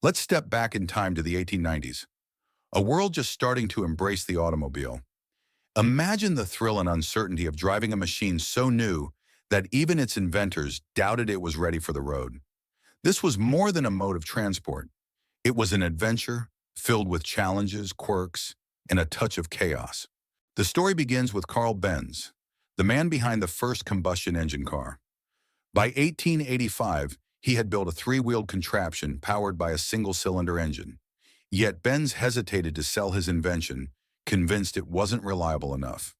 Let's step back in time to the 1890s, a world just starting to embrace the automobile. Imagine the thrill and uncertainty of driving a machine so new that even its inventors doubted it was ready for the road. This was more than a mode of transport. It was an adventure filled with challenges, quirks, and a touch of chaos. The story begins with Karl Benz, the man behind the first combustion engine car. By 1885, he had built a three-wheeled contraption powered by a single-cylinder engine. Yet Benz hesitated to sell his invention, convinced it wasn't reliable enough.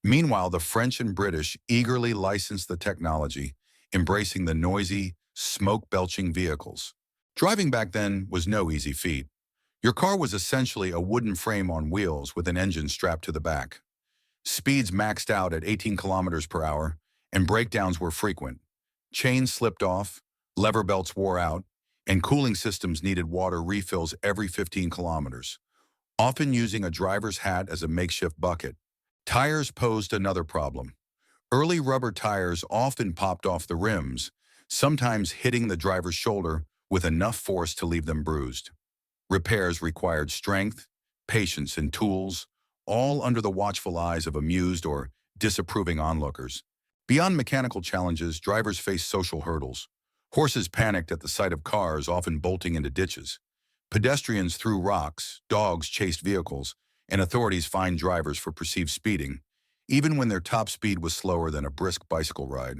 Meanwhile, the French and British eagerly licensed the technology, embracing the noisy, smoke-belching vehicles. Driving back then was no easy feat. Your car was essentially a wooden frame on wheels with an engine strapped to the back. Speeds maxed out at 18 kilometers per hour, and breakdowns were frequent. Chains slipped off, lever belts wore out, and cooling systems needed water refills every 15 kilometers, often using a driver's hat as a makeshift bucket. Tires posed another problem. Early rubber tires often popped off the rims, sometimes hitting the driver's shoulder with enough force to leave them bruised. Repairs required strength, patience, and tools, all under the watchful eyes of amused or disapproving onlookers. Beyond mechanical challenges, drivers faced social hurdles. Horses panicked at the sight of cars, often bolting into ditches. Pedestrians threw rocks, dogs chased vehicles, and authorities fined drivers for perceived speeding, even when their top speed was slower than a brisk bicycle ride.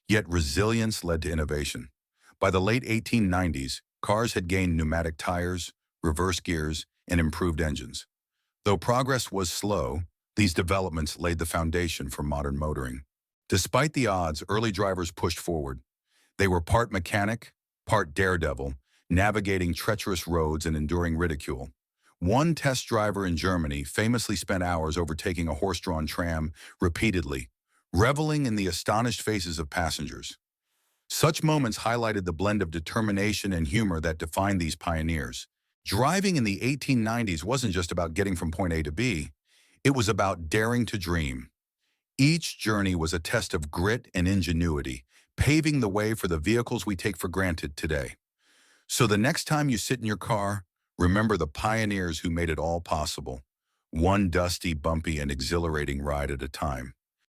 Yet resilience led to innovation. By the late 1890s, cars had gained pneumatic tires, reverse gears, and improved engines. Though progress was slow, these developments laid the foundation for modern motoring. Despite the odds, early drivers pushed forward. They were part mechanic, part daredevil, navigating treacherous roads and enduring ridicule. One test driver in Germany famously spent hours overtaking a horse-drawn tram repeatedly, reveling in the astonished faces of passengers. Such moments highlighted the blend of determination and humor that defined these pioneers. Driving in the 1890s wasn't just about getting from point A to B. It was about daring to dream. Each journey was a test of grit and ingenuity, paving the way for the vehicles we take for granted today. So the next time you sit in your car, remember the pioneers who made it all possible, one dusty, bumpy, and exhilarating ride at a time.